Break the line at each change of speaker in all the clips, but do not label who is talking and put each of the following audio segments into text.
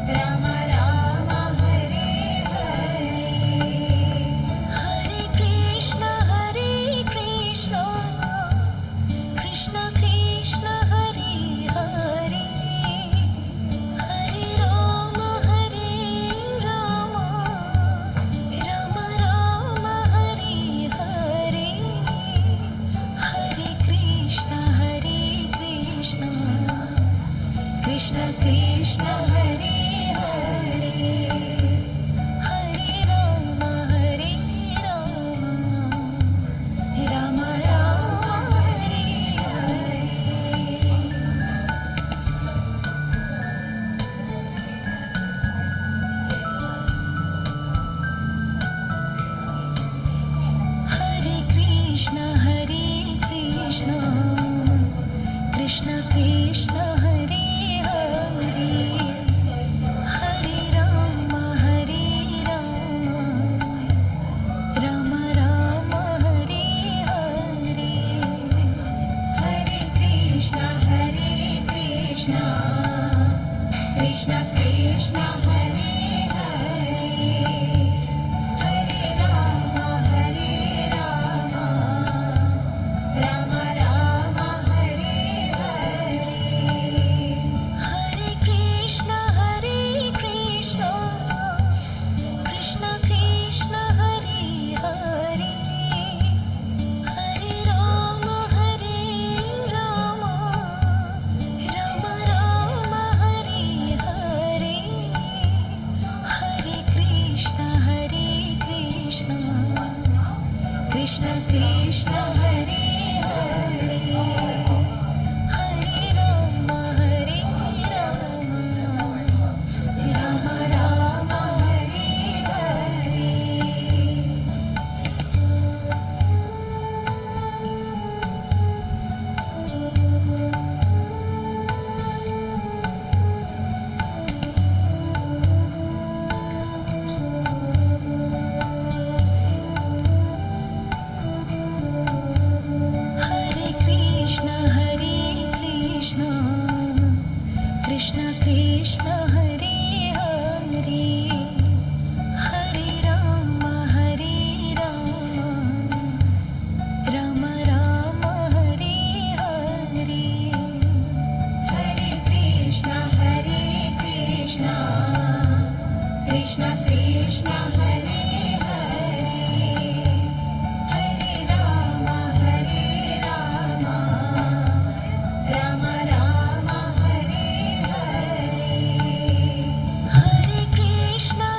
Rama Rama Hare Hare, Hare Krishna Krishna Krishna Hare Hare, Hare Rama Rama Rama Hare Hare, Hare Krishna Krishna Krishna Hare Hare, Hare Rama Rama Rama Hare Hare. Hare Krishna Krishna Krishna Hare Hare, Hare Rama Rama Rama Hare Hare, Hare Krishna Krishna Krishna Hare Hare, Hare Rama Rama Rama Hare Hare, Hare Krishna Krishna Krishna Hare Hare, Hare Rama Rama Rama Hare Hare, Hare Krishna Krishna Krishna Hare Hare, Hare Rama Rama Rama Hare Hare. Hare Krishna Krishna Krishna Hare Hare, Hare Rama Rama Rama Hare Hare, Hare Krishna Krishna Krishna Hare Hare, Hare Rama Rama Rama Hare Hare, Hare Krishna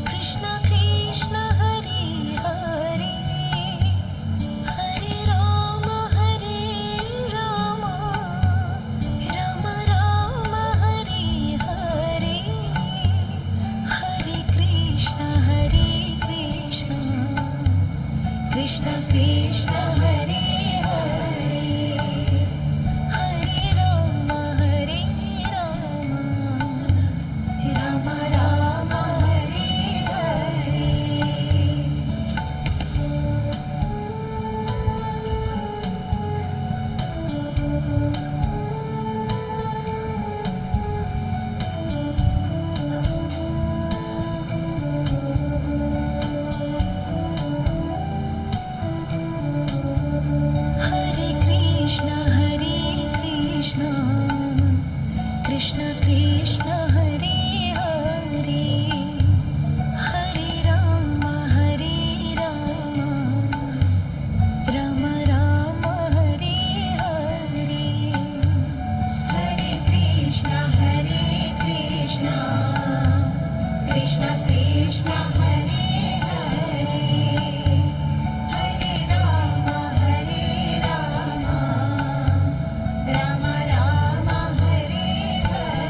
Krishna Krishna Hare Hare, Hare Rama Rama Rama Hare Hare, Hare Krishna Krishna Hare Hare, Hare Rama Rama Rama Hare Hare. Hare Krishna Krishna Hare Hare, Hare Rama Rama Rama Hare Hare, Hare Krishna Krishna Hare Hare, Hare Rama Rama Rama Hare Hare.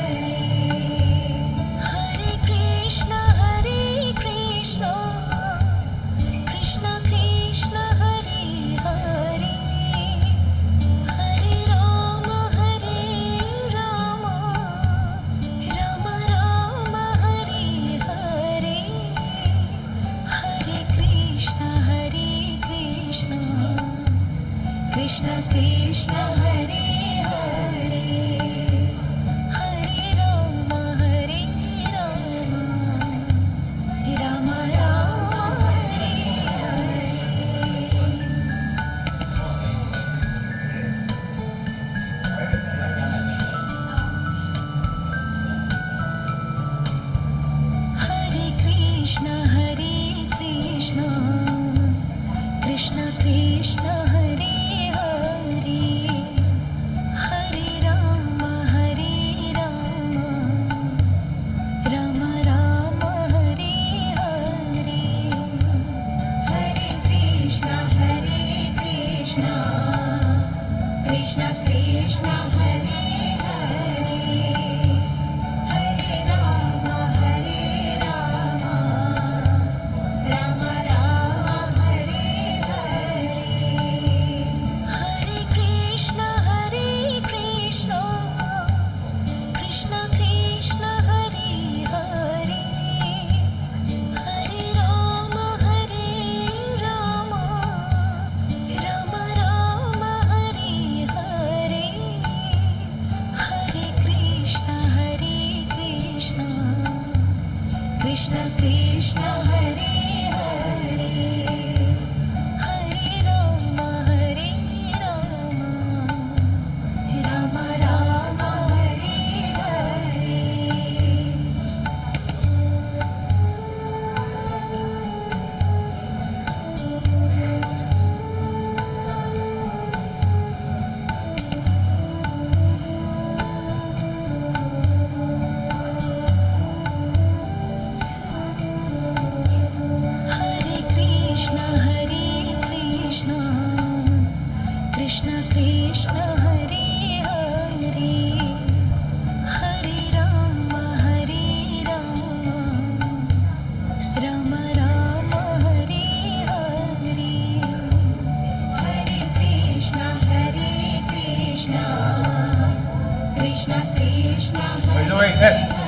By the way, Ed.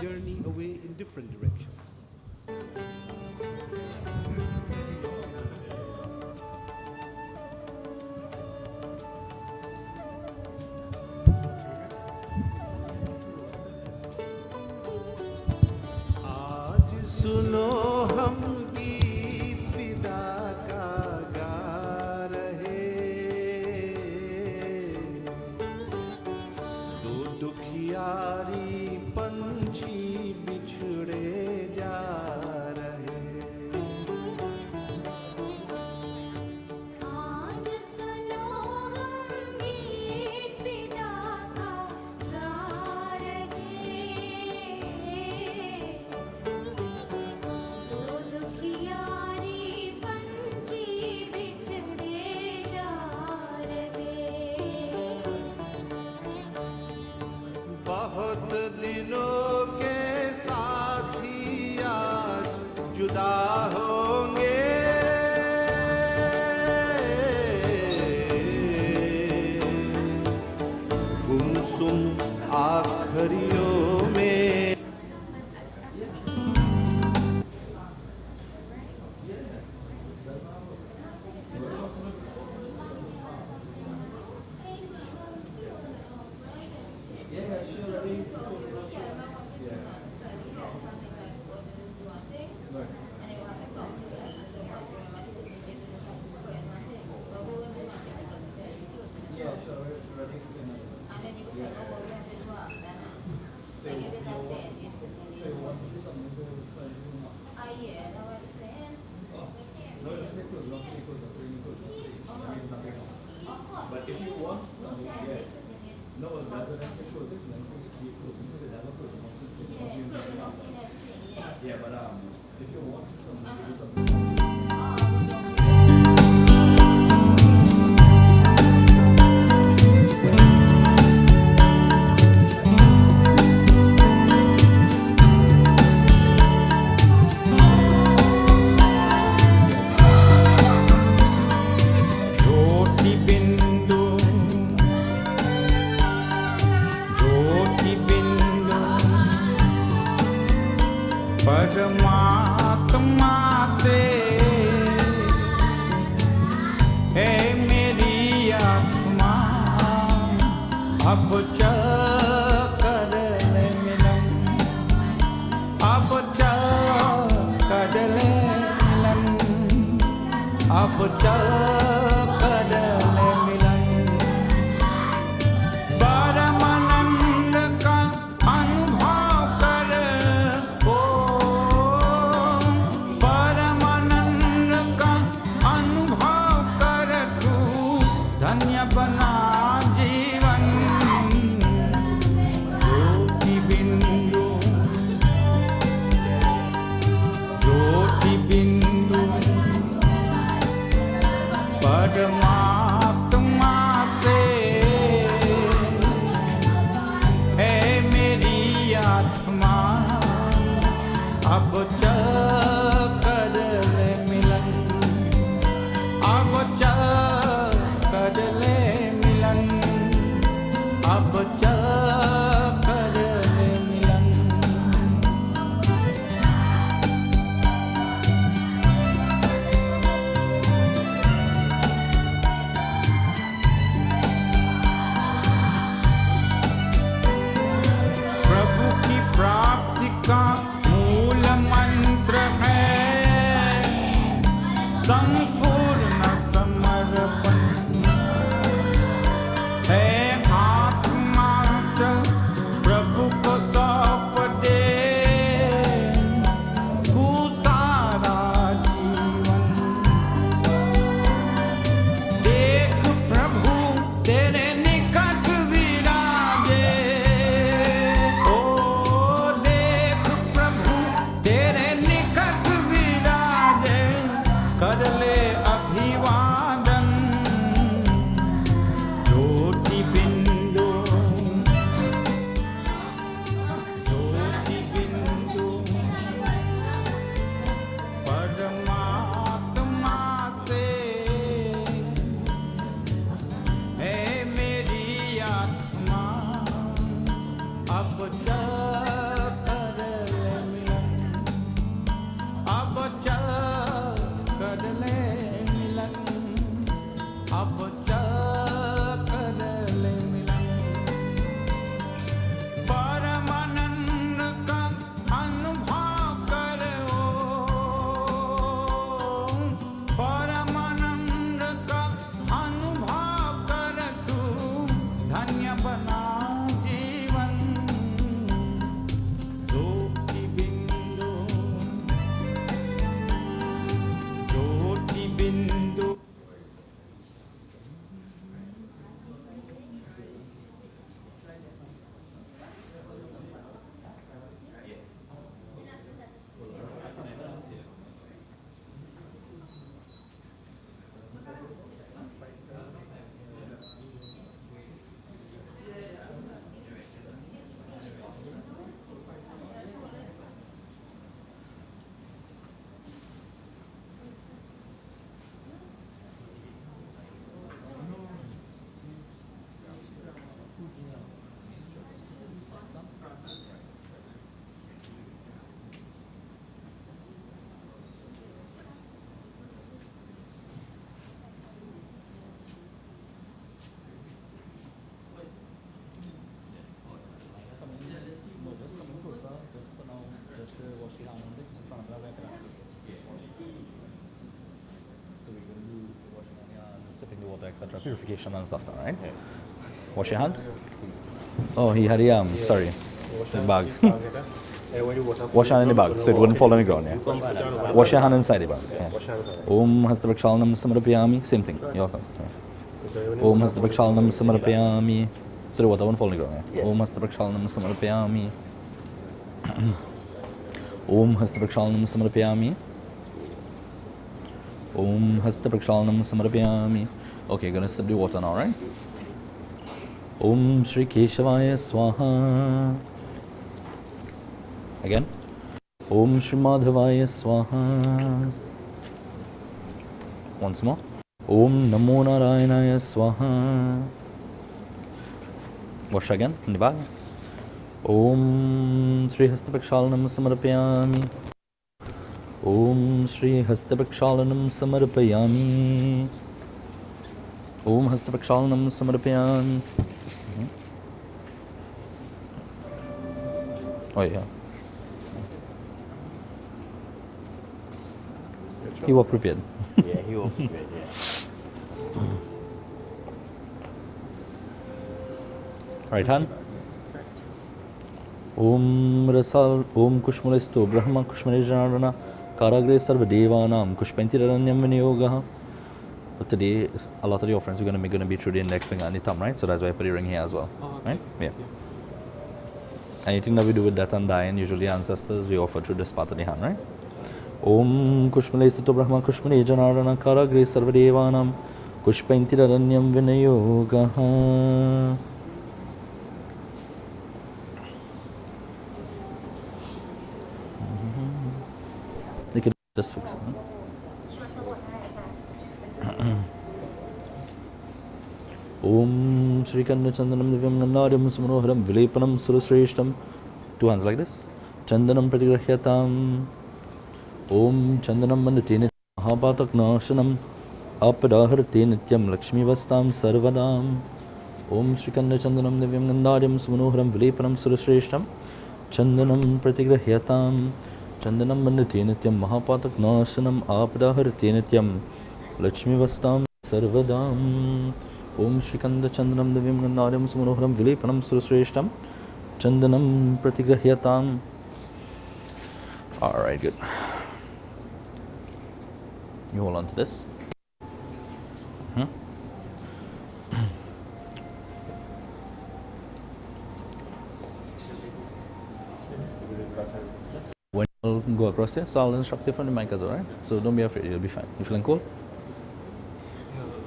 journey away in different directions. आज सुनो हम गीत विदा का गा रहे, दो दुखियारी पंछी बिछड़े जा रहे।
आज सुनो हम गीत विदा का गा रहे, दो दुखियारी पंछी बिछड़े जा रहे।
बहुत दिनों के साथी आज जुदा होंगे, गुमसुम आखरियों में।
But if you want something, yes. No, rather than say close it, then say we close it to the developer. Yeah, but if you want something, you do something.
परमात्मा से है मेरी आत्मा अब चल कर ले मिलन अब चल कर ले मिलन अब चल कर ले मिलन परमानंद का अनुभव कर ओ परमानंद का अनुभव कर तू धन्य बना जीवन ज्योति बिंदु परमात्मा से है मेरी आत्मा अब चल कर ले मिलन अब चल कर ले मिलन अब चल कर ले मिलन प्रभु की प्राप्ति का मूल मंत्र है संपूर्ण समर्पण है आत्मा चल प्रभु को सौंप दे तू सारा जीवन देख प्रभु तेरे निकट विराजे ओ देख प्रभु तेरे निकट विराजे कर ले अभिवादन ज्योति बिंदु परमात्मा से है मेरी आत्मा अब चल कर ले मिलन अब चल कर ले मिलन अब चल कर ले मिलन परमानंद का अनुभव करो परमानंद का अनुभव कर तू धन्य बना जीवन ज्योति बिंदु
sipping the water, etc. Purification and stuff, now, right? Wash your hands. Oh, he had a sorry, the bag. Wash your hand in the bag, so it wouldn't fall on the ground. Yeah. Wash your hand inside the bag. Yeah. Om Hastaprakshalanam Samarapayami. Same thing. You're welcome. Yeah. Om Hastaprakshalanam Samarapayami. So the water won't fall on the ground. Yeah. Om Hastaprakshalanam Samarapayami. Om Hastaprakshalanam Samarapayami. Om Hastaprakshalanam Samarapayami. Okay, gonna sip the water now, right? Om Shri Keshavaya Swaha. Again. Om Shri Madhavaya Swaha. Once more. Om Namo Narayanaya Swaha. Wash again in the bag. Om Shri Hastaprakshalanam Samarapayami. Om Shri Hastaprakshalanam Samarpayami. Om Hastaprakshalanam Samarpayami. Oh yeah. You were prepared.
Yeah, he was prepared, yeah.
Right hand. Om Rasal Om Kushmalisto Brahma Kushmalijanarana Karagre Sarva Devanam Kushpentiraranyam Vinyogaha. But today, a lot of the offerings we're going to be through the index finger and the thumb, right? So that's why I put the ring here as well. Right? Yeah. Anything that we do with death and dying, usually ancestors, we offer through this part of the hand, right? Om Kushmalisto Brahma Kushmalijanarana Karagre Sarva Devanam Kushpentiraranyam Vinyogaha. You can just fix it. Om Shri Kanna Chandanam Divyam Gandaryam Samanoharam Vilepanam Surashreshtam. Two hands like this. Chandanam Pratigrahyatam. Om Chandanam Mandatene Mahapatak Nashanam Apadaharte Nityam Lakshmi Vastam Sarvadam. Om Shri Kanna Chandanam Divyam Gandaryam Samanoharam Vilepanam Surashreshtam. Chandanam Pratigrahyatam. Chandanam Mandate Nityam Mahapatak Nashanam Apadaharte Nityam Lakshmi Vastam Sarvadam. Om Shrikanda Chandanam Divyam Gandaryam Samanoharam Vilepanam Surashreshtam. Chandanam Pratigrahyatam. Alright, good. You hold on to this. When you'll go across here, so I'll instruct you from the mic as well, right? So don't be afraid, you'll be fine. You feeling cool?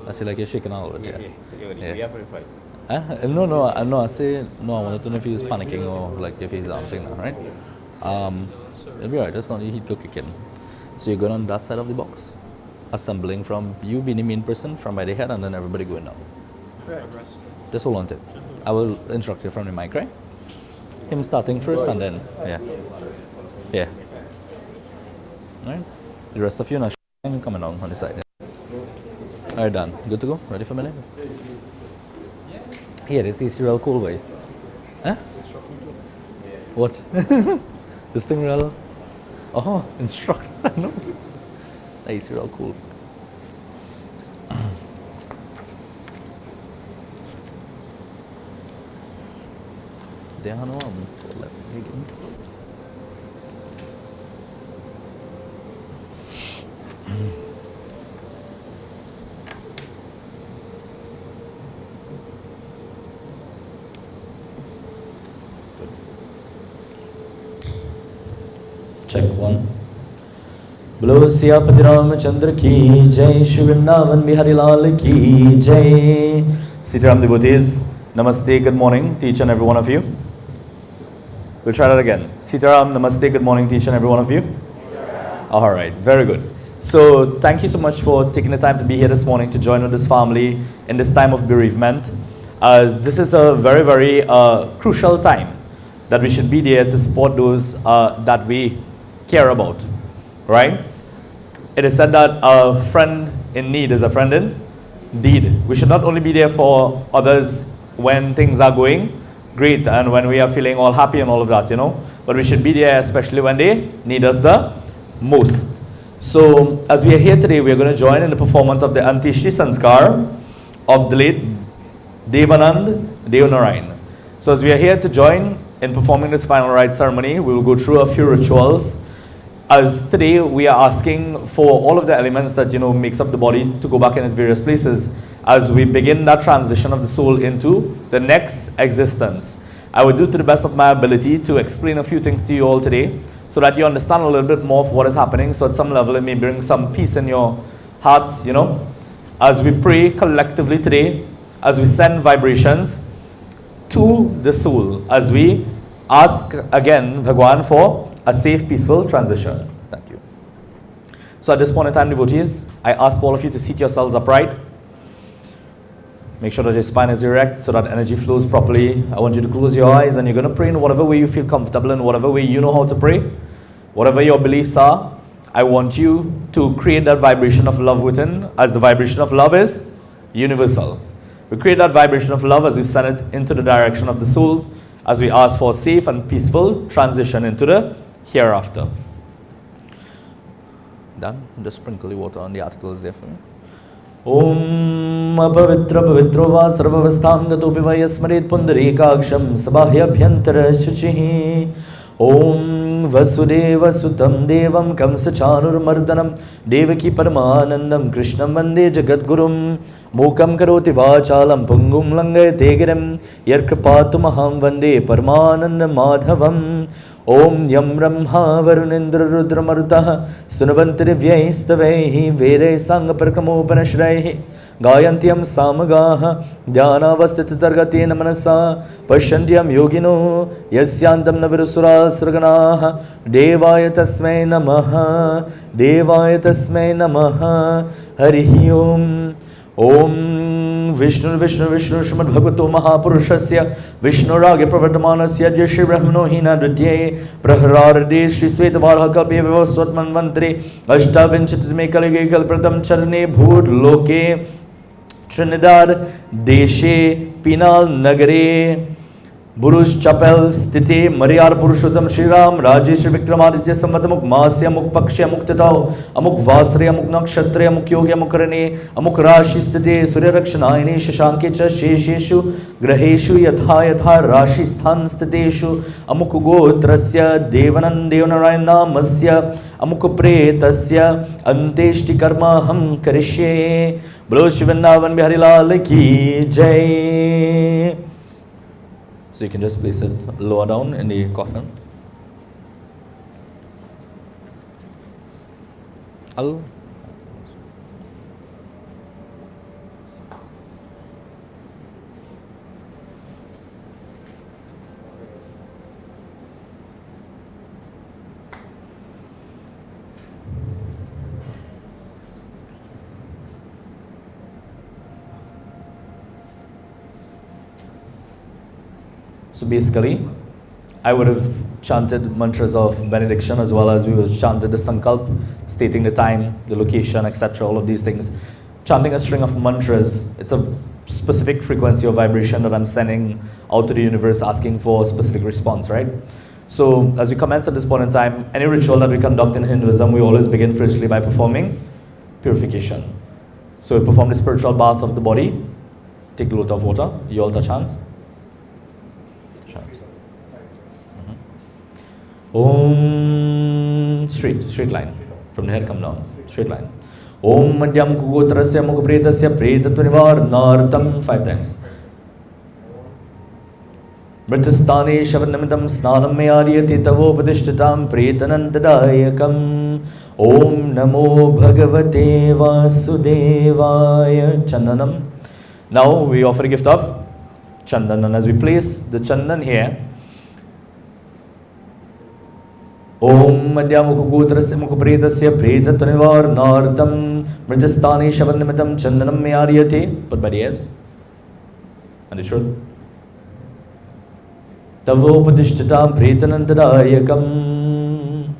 I see like you're shaking all over. Yeah.
We are pretty fine.
No, I say, no, I wanted to know if he's panicking or like if he's dancing now, right? It'll be alright, that's not the heat go kick in. So you're going on that side of the box, assembling from you being the main person from by the head and then everybody going down.
Right.
Just hold on to it. I will instruct you from the mic, right? Him starting first and then, yeah. Alright, the rest of you now coming down on the side. Alright, done. Good to go? Ready for me? Here, this is real cool way. Huh? What? This thing real? Oh, instruct. No. Nice, real cool. They are no let's begin. Check one. Bolo Siyapati Ramachandra ki Jai, Shri Vrindavan Bihari Lal ki Jai. Sitaram devotees, Namaste, good morning to each and every one of you. We'll try that again. Sitaram, Namaste, good morning to each and every one of you. Alright, very good. So thank you so much for taking the time to be here this morning to join with this family in this time of bereavement. As this is a very, very crucial time that we should be there to support those that we care about, right? It is said that a friend in need is a friend indeed. We should not only be there for others when things are going great and when we are feeling all happy and all of that, but we should be there especially when they need us the most. So as we are here today, we are going to join in the performance of the Antishti Sanskar of the late Devanand Deonarine. So as we are here to join in performing this final rite ceremony, we will go through a few rituals. As today we are asking for all of the elements that makes up the body to go back in its various places as we begin that transition of the soul into the next existence. I will do to the best of my ability to explain a few things to you all today so that you understand a little bit more of what is happening. So at some level it may bring some peace in your hearts, as we pray collectively today, as we send vibrations to the soul, as we ask again Bhagwan for a safe, peaceful transition. Thank you. So at this point in time, devotees, I ask all of you to seat yourselves upright. Make sure that your spine is erect so that energy flows properly. I want you to close your eyes and you're going to pray in whatever way you feel comfortable, in whatever way you know how to pray, whatever your beliefs are. I want you to create that vibration of love within, as the vibration of love is universal. We create that vibration of love as we send it into the direction of the soul, as we ask for safe and peaceful transition into the hereafter. Done? Just sprinkle the water on the articles there for me. Om apavitra pavitro va sarvavastham gatopi va yasmaret pundarekaksham sabhahyabhyantara shuchihi. Om vasudeva sutam devam kamsa chanurmardanam devaki paramanandam krishnam vande jagadgurum mukam karoti vachalam pungum langayate girim yarkripatu maham vande paramananda madhavam. Om yam brahma varunendra rudra marutah sunavantri vyaistavaihi vere sangha parkamopanashraihi gayantyam samagaha dhyanavastita targatena manasa pashantyam yogino yasyantam navirusura sraganaha devaya tasmai namaha harihi om. Om Vishnu Vishnu Vishnu Srimad Bhagavato Mahapurushasya Vishnu Rage Pravartamanasya Jai Shri Brahmano Hina Dritye Praharade Shri Svetavaraha Kalpe Vivaswatman Vantri Ashtavinchitime Kalige Kalpratam Charne Bhur Loke Trinidad Deshe Pinal Nagare Burush Chapel Stite Mariyar Purushottam Shri Ram Rajesh Vikramaditya Samvat Amuk Masya Amuk Pakshya Amuk Tatao Amuk Vasri Amuk Nakshatra Amuk Yogi Amuk Karane Amuk Rashi Stite Surya Rakshanayane Shashanke Cha Shesheshu Graheshu Yatha Yatha Rashi Sthan Stiteshu Amuk Gotrasya Devanand Deonarine Namasya Amuk Pretasya Anteshti Karma Ham Karishye Bolo Shivandavan Bihari Lal Ki Jai. So you can just place it lower down in the coffin. So basically, I would have chanted mantras of benediction as well as we would chanted the sankalp, stating the time, the location, etc. All of these things. Chanting a string of mantras, it's a specific frequency or vibration that I'm sending out to the universe asking for a specific response, right? So as we commence at this point in time, any ritual that we conduct in Hinduism, we always begin firstly by performing purification. So we perform the spiritual bath of the body, take a lot of water, you all touch hands. Om straight line. From the head come down. Straight line. Om Madhyam Kugotrasya Mukapretasya Pretatunivarnartam 5 times. Mritastane Shavanamitam Snanam Mayariyati Tavopadishtatam Pretanantadayakam. Om Namo Bhagavate Vasudevaya Chandanam. Now we offer a gift of Chandan, and as we place the Chandan here, Om Madhyamukugotrasya Mukapretasya Pretatunivarnartam Mritastane Shavanamitam Chandanam Mayariyate. Put by the ears. Understood? Tavopadishtatam Pretanantadayakam.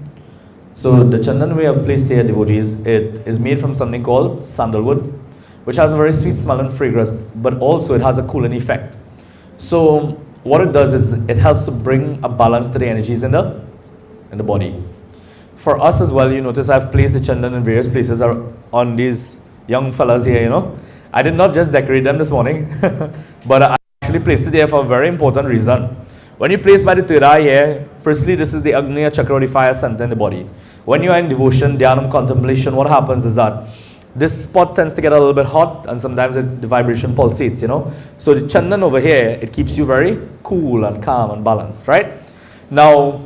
So the Chandan we have placed here, devotees, it is made from something called sandalwood, which has a very sweet smell and fragrance, but also it has a cooling effect. So what it does is it helps to bring a balance to the energies in the body. For us as well, you notice I've placed the chandan in various places on these young fellas here, you know. I did not just decorate them this morning, but I actually placed it there for a very important reason. When you place by the third eye here, firstly, this is the Agnya Chakra, or the fire center in the body. When you are in devotion, dhyanam, contemplation, what happens is that this spot tends to get a little bit hot and sometimes the vibration pulsates, you know. So the chandan over here, it keeps you very cool and calm and balanced, right? Now,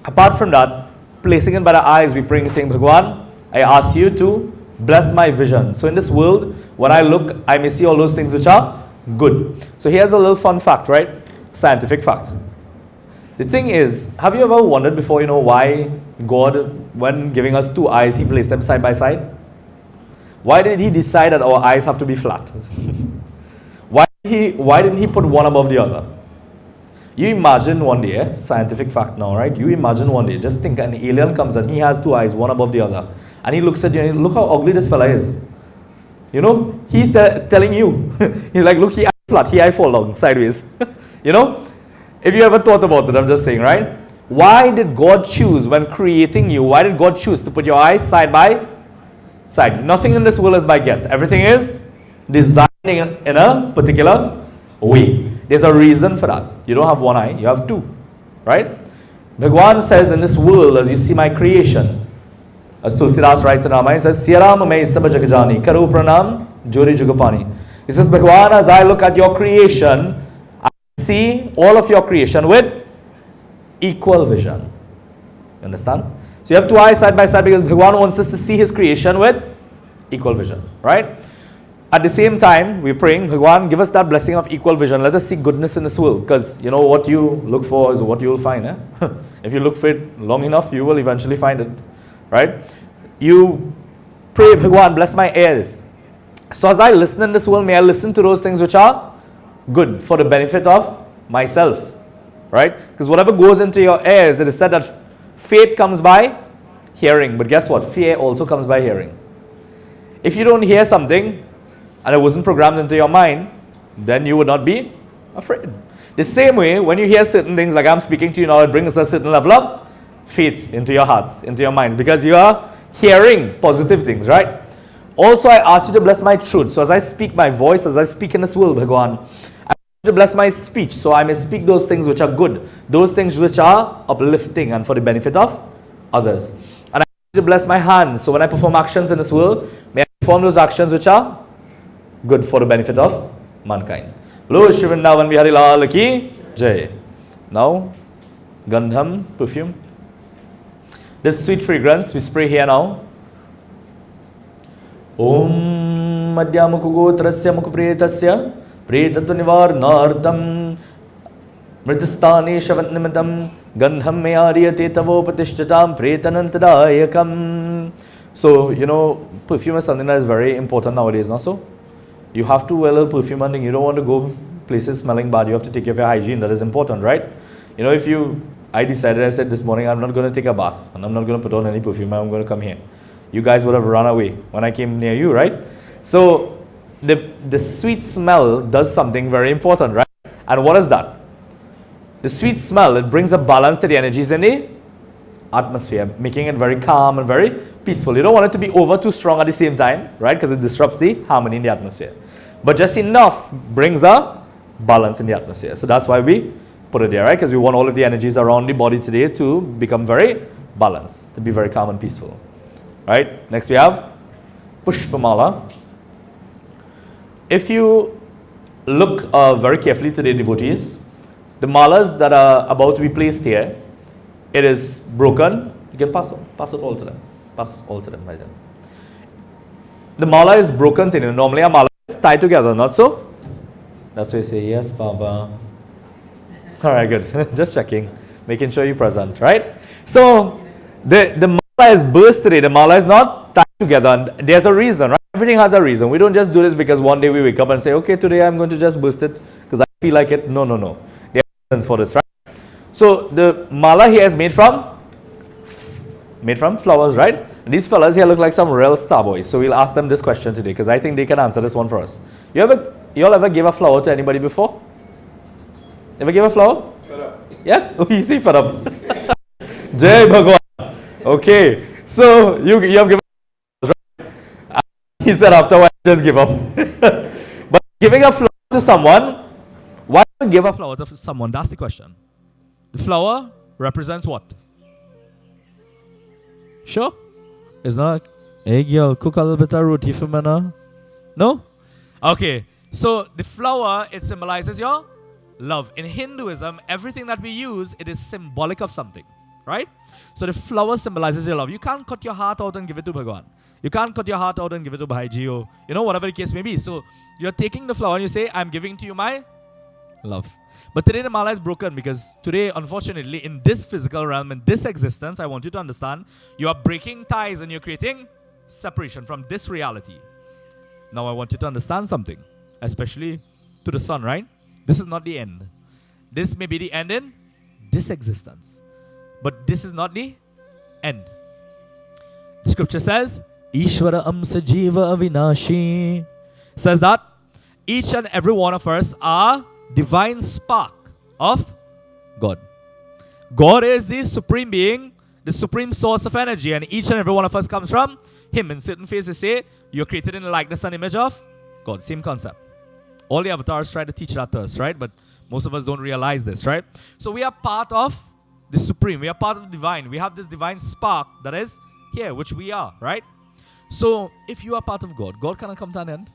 apart from that, placing it by the eyes, we bring saying, Bhagwan, I ask you to bless my vision. So in this world, when I look, I may see all those things which are good. So here's a little fun fact, right? Scientific fact. The thing is, have you ever wondered before, you know, why God, when giving us two eyes, He placed them side by side? Why did He decide that our eyes have to be flat? Why didn't He put one above the other? You imagine one day, scientific fact now, right? You imagine one day, just think an alien comes and he has two eyes, one above the other. And he looks at you and look how ugly this fella is. You know, he's telling you. He's like, look, he eye flat, he eye fall down, sideways. You know, if you ever thought about it, I'm just saying, right? Why did God choose when creating you? Why did God choose to put your eyes side by side? Nothing in this world is by guess. Everything is designed in a particular way. There's a reason for that. You don't have one eye, you have two. Right? Bhagwan says in this world, as you see my creation, as Tulsidas writes in Ramayana, he says, Siyaram me sab jagajani, karu pranam, jori jugapani. He says, Bhagwan, as I look at your creation, I see all of your creation with equal vision. You understand? So you have two eyes side by side because Bhagwan wants us to see his creation with equal vision. Right? At the same time, we're praying, Bhagwan, give us that blessing of equal vision. Let us see goodness in this world. Because you know what you look for is what you will find. Eh? If you look for it long enough, you will eventually find it. Right? You pray, Bhagwan, bless my ears. So as I listen in this world, may I listen to those things which are good for the benefit of myself. Right? Because whatever goes into your ears, it is said that faith comes by hearing. But guess what? Fear also comes by hearing. If you don't hear something, and it wasn't programmed into your mind, then you would not be afraid. The same way, when you hear certain things, like I'm speaking to you now, it brings a certain level of faith into your hearts, into your minds, because you are hearing positive things, right? Also, I ask you to bless my truth. So as I speak my voice, as I speak in this world, Bhagwan, I ask you to bless my speech, so I may speak those things which are good, those things which are uplifting and for the benefit of others. And I ask you to bless my hands, so when I perform actions in this world, may I perform those actions which are good for the benefit of mankind. Lo Shri Vrindavan Bihari Lal Ki Jai. Now, Gandham, perfume. This sweet fragrance we spray here now. Om Madhya Mukugotrasya Mukupretasya Pretatva Nivarnartam Mritastani Shavatnimitam Gandham Meyariyate Tavopatishtatam Pretanantadayakam. So, you know, perfume is something that is very important nowadays, not so? You have to wear a little perfume and you don't want to go places smelling bad. You have to take care of your hygiene. That is important, right? You know, I said this morning, I'm not going to take a bath and I'm not going to put on any perfume. I'm going to come here. You guys would have run away when I came near you, right? So, the sweet smell does something very important, right? And what is that? The sweet smell, it brings a balance to the energies in the atmosphere, making it very calm and very peaceful. You don't want it to be over too strong at the same time, right? Because it disrupts the harmony in the atmosphere. But just enough brings a balance in the atmosphere. So that's why we put it there, right? Because we want all of the energies around the body today to become very balanced, to be very calm and peaceful. Right? Next we have Pushpamala. If you look very carefully to the devotees, the malas that are about to be placed here, it is broken. You can pass it all to them. Pass all to them right then. The mala is broken thin. Normally a mala is tied together, not so? That's why you say, yes, Baba. Alright, good. Just checking. Making sure you're present, right? So, the mala is burst today. The mala is not tied together. And there's a reason, right? Everything has a reason. We don't just do this because one day we wake up and say, okay, today I'm going to just burst it because I feel like it. No. There are reasons for this, right? So, the mala here is made from flowers, right? And these fellas here look like some real star boys. So we'll ask them this question today because I think they can answer this one for us. You all ever gave a flower to anybody before? Ever gave a flower? Fed up. Yes? Oh, you see fed up. Jai Bhagwan. Okay. So you have given flowers, right? He said afterwards, just give up. But giving a flower to someone, why not give a flower to someone? That's the question. The flower represents what? Sure? It's not like, hey girl, cook a little bit of roti for me now. No? Okay. So the flower, it symbolizes your love. In Hinduism, everything that we use, it is symbolic of something. Right? So the flower symbolizes your love. You can't cut your heart out and give it to Bhagwan. You can't cut your heart out and give it to Bhaiji or, you know, whatever the case may be. So you're taking the flower and you say, I'm giving to you my love. But today the mala is broken because today, unfortunately, in this physical realm, in this existence, I want you to understand, you are breaking ties and you're creating separation from this reality. Now I want you to understand something, especially to the sun, right? This is not the end.
This may be the end in this existence. But this is not the end. The scripture says, Ishvara amsa jiva avinashi. Says that each and every one of us are divine spark of God. God is the supreme being, the supreme source of energy, and each and every one of us comes from Him. In certain phases say, you're created in the likeness and image of God. Same concept. All the avatars try to teach that to us, right? But most of us don't realize this, right? So we are part of the supreme. We are part of the divine. We have this divine spark that is here, which we are, right? So if you are part of God, God cannot come to an end.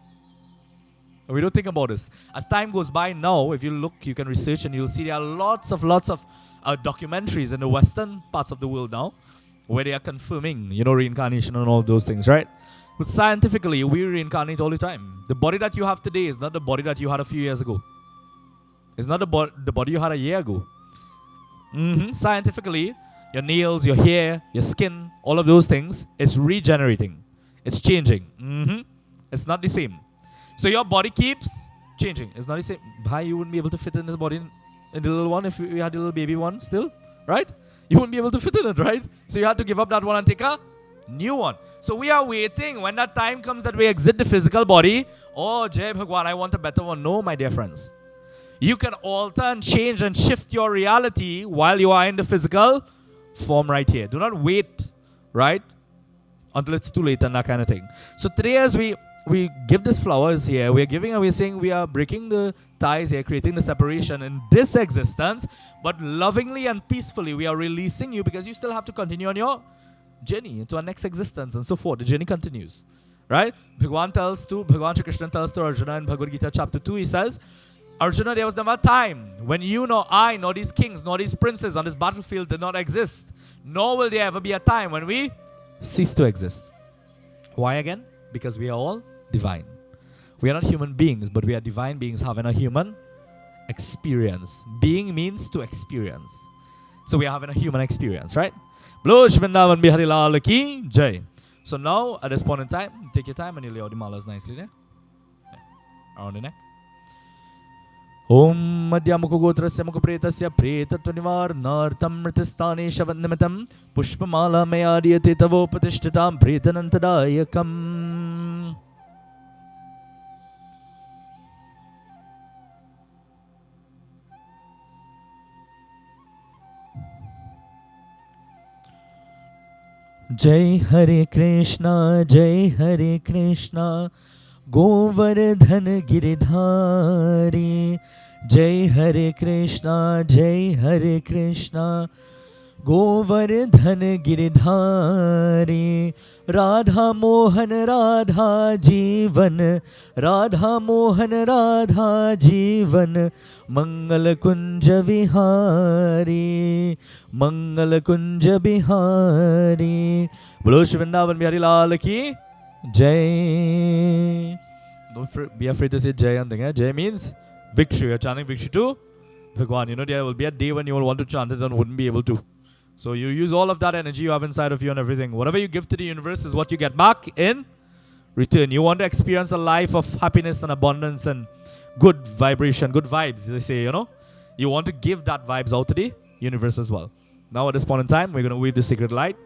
And we don't think about this. As time goes by now, if you look, you can research and you'll see there are lots of documentaries in the western parts of the world now where they are confirming, reincarnation and all those things, right? But scientifically, we reincarnate all the time. The body that you have today is not the body that you had a few years ago. It's not the body you had a year ago. Scientifically, your nails, your hair, your skin, all of those things, it's regenerating. It's changing. It's not the same. So your body keeps changing. It's not the same. Bhai, you wouldn't be able to fit in this body in the little one if you had the little baby one still, right? You wouldn't be able to fit in it, right? So you had to give up that one and take a new one. So we are waiting when that time comes that we exit the physical body. Oh, Jai Bhagwan, I want a better one. No, my dear friends. You can alter and change and shift your reality while you are in the physical form right here. Do not wait, right, until it's too late and that kind of thing. So today as we give these flowers here, we are giving and we're saying we are breaking the ties here, creating the separation in this existence, but lovingly and peacefully we are releasing you because you still have to continue on your journey into our next existence and so forth. The journey continues, right? Bhagwan Shri Krishna tells to Arjuna in Bhagavad Gita chapter 2, he says, Arjuna, there was never a time when you nor I nor these kings nor these princes on this battlefield did not exist, nor will there ever be a time when we cease to exist. Why again? Because we are all divine. We are not human beings, but we are divine beings having a human experience. Being means to experience. So we are having a human experience, right? Vrindavan Bihari Lal Ki Jai. So now, at this point in time, take your time and you lay out the malas nicely there. Around the neck. Om Madhyamukha Gotrasya Mukha Pretasya Pretatva Nivarnartam Mritistane Shavannimitam Pushpamala Mayadiyate Tavopatishtatam Pretanantadayakam. Jai Hare Krishna, Govardhan Giridhari. Jai Hare Krishna, Govardhan Giridhari. Radha Mohan Radha Jeevan, Radha Mohan Radha Jeevan. Mangal Kunja Vihari, Mangal Kunja Bihari. Bolo Shri Vrindavan Bihari Lal Ki Jai. Don't be afraid to say Jai and thing. Jai means victory. You're chanting victory to Bhagwan. There will be a day when you will want to chant it and wouldn't be able to. So you use all of that energy you have inside of you and everything. Whatever you give to the universe is what you get back in return. You want to experience a life of happiness and abundance and good vibration, good vibes, they say, You want to give that vibes out to the universe as well. Now at this point in time, we're going to wave the sacred light.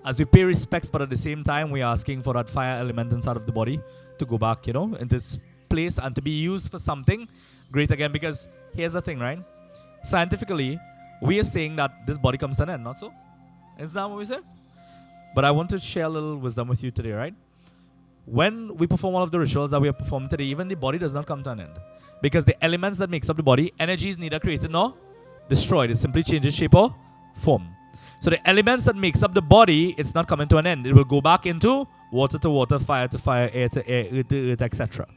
As we pay respects, but at the same time, we are asking for that fire element inside of the body to go back, in this place and to be used for something great again. Because here's the thing, right? Scientifically, we are saying that this body comes to an end, not so? Isn't that what we say? But I want to share a little wisdom with you today, right? When we perform all of the rituals that we are performing today, even the body does not come to an end. Because the elements that makes up the body, energy is neither created nor destroyed. It simply changes shape or form. So the elements that makes up the body, it's not coming to an end. It will go back into water to water, fire to fire, air to air, earth to earth, etc.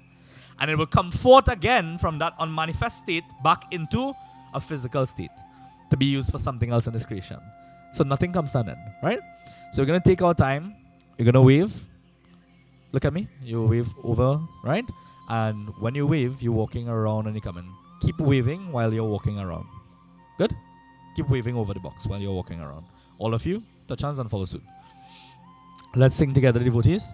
And it will come forth again from that unmanifest state back into a physical state to be used for something else in this creation. So nothing comes to an end, right? So we're going to take our time. You're going to wave. Look at me. You wave over, right? And when you wave, you're walking around and you come in. Keep waving while you're walking around. Good? Keep waving over the box while you're walking around. All of you, touch hands and follow suit. Let's sing together, devotees.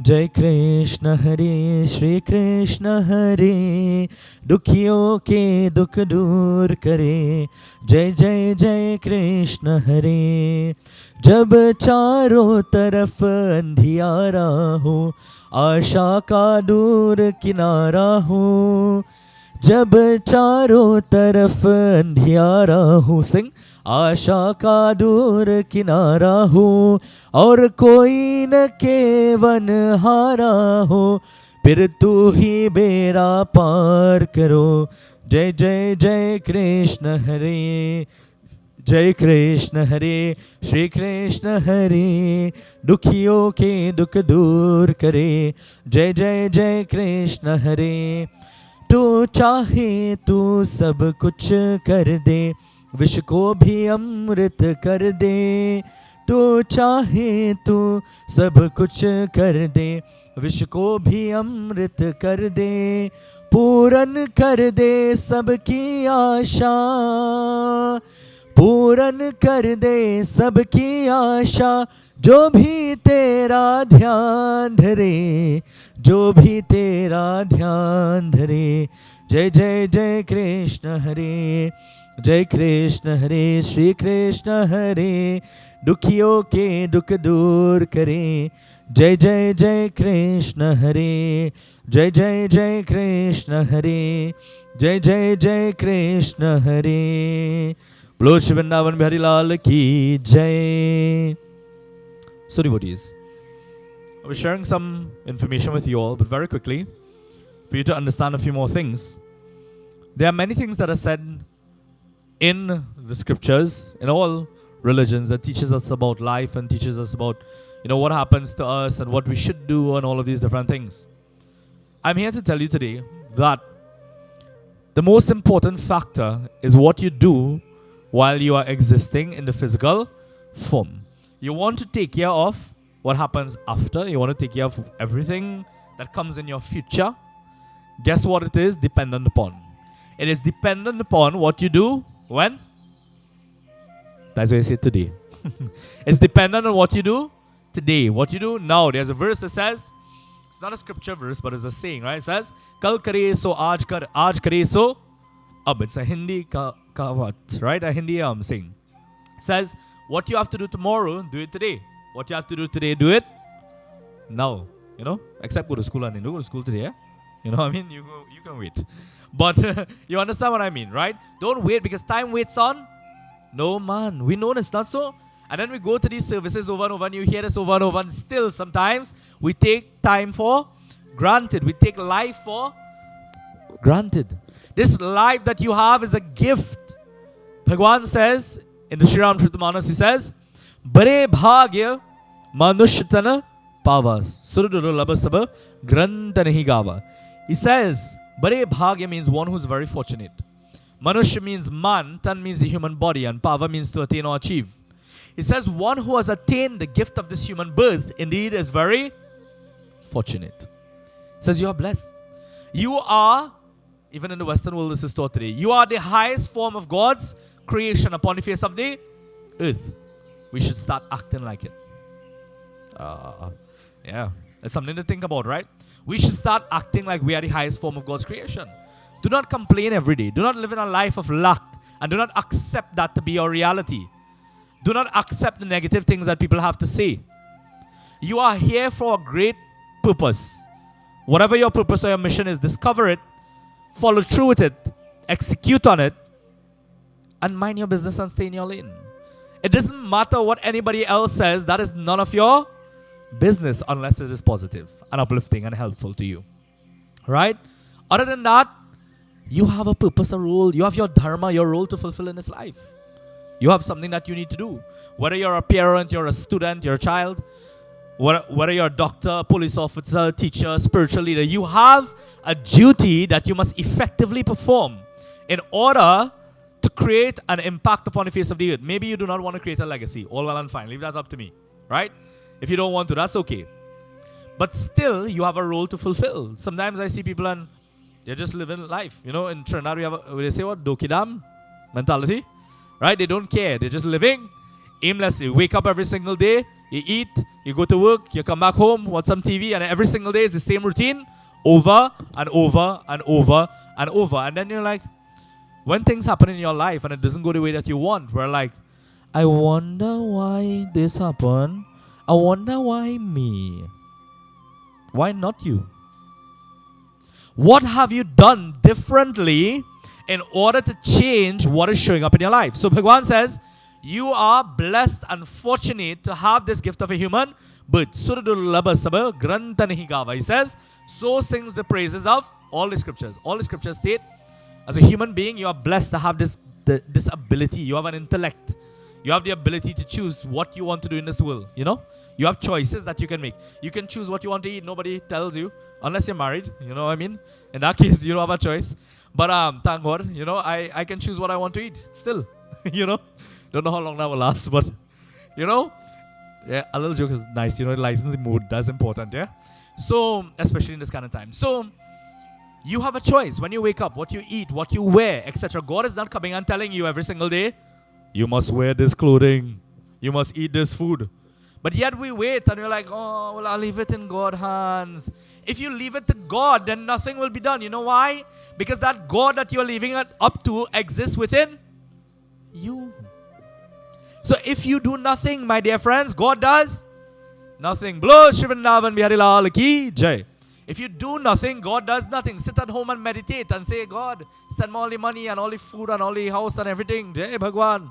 जय कृष्ण हरे श्री कृष्ण हरे दुखियों के दुख दूर करे जय जय जय कृष्ण हरे जब चारों तरफ अंधियारा हो आशा का दूर किनारा हो जब चारों तरफ अंधियारा हो सिंह आशा का दूर किनारा हो और कोई न केवन हारा हो फिर तू ही बेड़ा पार करो जय जय जय कृष्ण हरे जय कृष्ण हरे श्री कृष्ण हरे दुखियों के दुख दूर करे जय जय जय कृष्ण हरे तू चाहे तू सब कुछ कर दे विष को भी अमृत कर दे तू चाहे तू सब कुछ कर दे विष को भी अमृत कर दे पूरन कर दे सबकी आशा पूरन कर दे सबकी आशा जो भी तेरा ध्यान धरे जो भी तेरा ध्यान धरे जय जय जय कृष्ण हरे जय कृष्ण हरे श्री कृष्ण हरे दुखियों के दुख दूर करे जय जय जय कृष्ण हरे जय जय जय कृष्ण हरे जय जय जय कृष्ण हरे बोलो श्री वृंदावन बिहारी लाल की जय. So devotees, I was sharing some information with you all, but very quickly, for you to understand a few more things. There are many things that are said in the scriptures, in all religions, that teaches us about life and teaches us about, what happens to us and what we should do and all of these different things. I'm here to tell you today that the most important factor is what you do while you are existing in the physical form. You want to take care of what happens after. You want to take care of everything that comes in your future. Guess what it is dependent upon? It is dependent upon what you do when? That's why I say today. It's dependent on what you do today. What you do now. There's a verse that says, it's not a scripture verse, but it's a saying, right? It says, Kal kare so aaj kar, aaj kare so ab. It's a Hindi kahavat, right? A Hindi saying. It says, what you have to do tomorrow, do it today. What you have to do today, do it now. Except go to school and go to school today. Yeah? You can wait. But you understand what I mean, right? Don't wait because time waits on no man. We know it's not so. And then we go to these services over and over and you hear this over and over and still sometimes we take time for granted. We take life for granted. This life that you have is a gift. Bhagwan says, in the Shri Ram Manas, he says, Bare bhagya manushtana pavas suruduru labasaba grantanahi gava. He says, Bare bhagya means one who's very fortunate. Manushya means man, tan means the human body, and pava means to attain or achieve. He says, one who has attained the gift of this human birth, indeed is very fortunate. He says, you are blessed. You are, even in the Western world, this is taught today, you are the highest form of God's creation upon the face of the earth. We should start acting like it. Yeah, that's something to think about, right? We should start acting like we are the highest form of God's creation. Do not complain every day. Do not live in a life of lack. And do not accept that to be your reality. Do not accept the negative things that people have to say. You are here for a great purpose. Whatever your purpose or your mission is, discover it, follow through with it, execute on it, and mind your business and stay in your lane. It doesn't matter what anybody else says. That is none of your business unless it is positive and uplifting and helpful to you. Right? Other than that, you have a purpose, a role. You have your dharma, your role to fulfill in this life. You have something that you need to do. Whether you're a parent, you're a student, you're a child, whether you're a doctor, police officer, teacher, spiritual leader, you have a duty that you must effectively perform in order to create an impact upon the face of the earth. Maybe you do not want to create a legacy. All well and fine. Leave that up to me. Right? If you don't want to, that's okay. But still, you have a role to fulfill. Sometimes I see people and they're just living life. In Trinidad, we have they say what? Dokidam mentality. Right? They don't care. They're just living aimlessly. Wake up every single day, You eat, you go to work, you come back home, watch some TV, and every single day is the same routine over and over and over and over. And then you're like, when things happen in your life and it doesn't go the way that you want, we're like, I wonder why this happened. I wonder why me. Why not you? What have you done differently in order to change what is showing up in your life? So Bhagwan says, you are blessed and fortunate to have this gift of a human, but Surdurlabha Sabha Granta Nahi Gava. He says, so sings the praises of all the scriptures. All the scriptures state, as a human being, you are blessed to have this ability. You have an intellect. You have the ability to choose what you want to do in this world. You know, you have choices that you can make. You can choose what you want to eat. Nobody tells you, unless you're married. You know what I mean? In that case, you don't have a choice. But thank God, you know, I can choose what I want to eat still. You know, don't know how long that will last, but you know, yeah, a little joke is nice. You know, it lightens the mood. That's important. Yeah. So especially in this kind of time. So you have a choice when you wake up, what you eat, what you wear, etc. God is not coming and telling you every single day, you must wear this clothing, you must eat this food. But yet we wait and we're like, oh, well, I'll leave it in God's hands. If you leave it to God, then nothing will be done. You know why? Because that God that you're leaving it up to exists within you. So if you do nothing, my dear friends, God does nothing. Blo Shivandavan Bihari Lal Ki Jai. If you do nothing, God does nothing. Sit at home and meditate and say, God, send me all the money and all the food and all the house and everything. Jai Bhagwan.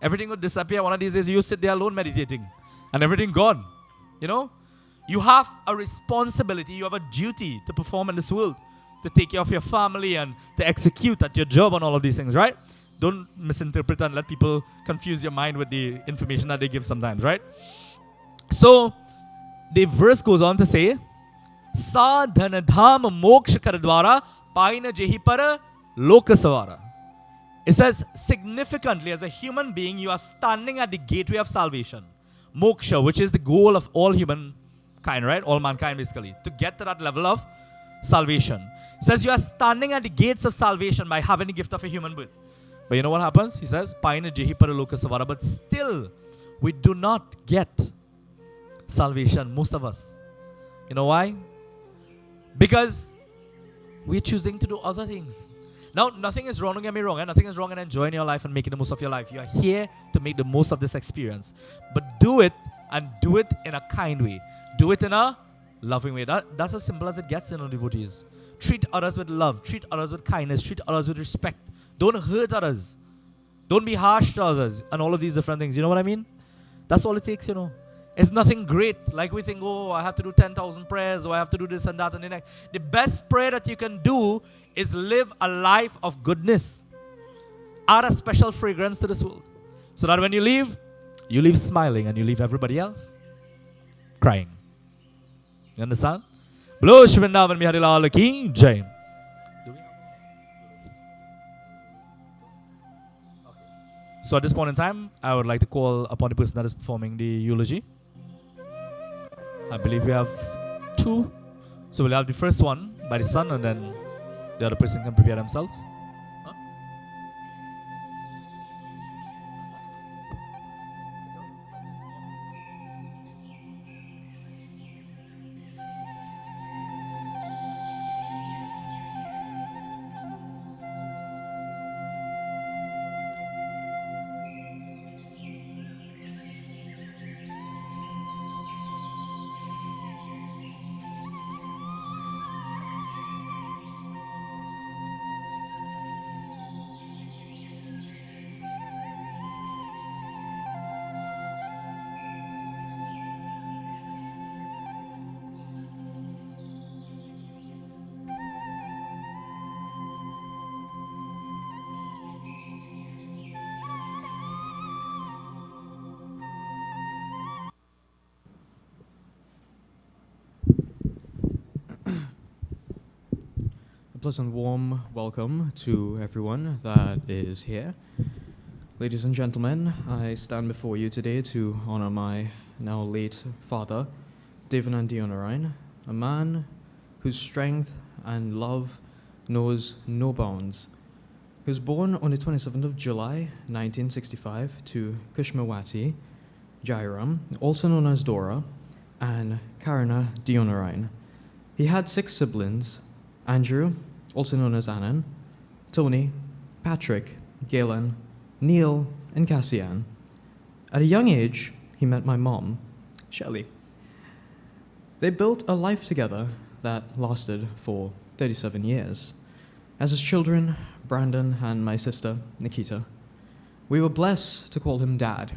Everything would disappear. One of these days, you sit there alone meditating and everything gone. You know? You have a responsibility. You have a duty to perform in this world, to take care of your family and to execute at your job and all of these things, right? Don't misinterpret and let people confuse your mind with the information that they give sometimes, right? So, the verse goes on to say, Sa dhanadham moksha karadwara paina jehi para lokasavara. It says, significantly, as a human being, you are standing at the gateway of salvation. Moksha, which is the goal of all humankind, right? All mankind, basically. To get to that level of salvation. It says, you are standing at the gates of salvation by having the gift of a human birth. But you know what happens? He says, Paina jehi para lokasavara. But still, we do not get salvation, most of us. You know why? Because we're choosing to do other things. Now, nothing is wrong, don't get me wrong. Nothing is wrong in enjoying your life and making the most of your life. You are here to make the most of this experience. But do it, and do it in a kind way. Do it in a loving way. That's as simple as it gets, devotees. Treat others with love. Treat others with kindness. Treat others with respect. Don't hurt others. Don't be harsh to others. And all of these different things. You know what I mean? That's all it takes, It's nothing great. Like we think, oh, I have to do 10,000 prayers, or I have to do this and that and the next. The best prayer that you can do is live a life of goodness. Add a special fragrance to this world. So that when you leave smiling and you leave everybody else crying. You understand? Blo Shivandavan Bihari Lal Ki Jai. So at this point in time, I would like to call upon the person that is performing the eulogy. I believe we have two. So we'll have the first one by the son, and then the other person can prepare themselves.
Pleasant warm welcome to everyone that is here. Ladies and gentlemen, I stand before you today to honor my now late father, Devanand Deonarine, a man whose strength and love knows no bounds, who was born on the 27th of July, 1965 to Kushmawati, Jairam, also known as Dora, and Karina Deonarine. He had 6 siblings: Andrew, also known as Annan, Tony, Patrick, Galen, Neil, and Cassian. At a young age, he met my mom, Shelley. They built a life together that lasted for 37 years. As his children, Brandon and my sister, Nikita, we were blessed to call him Dad,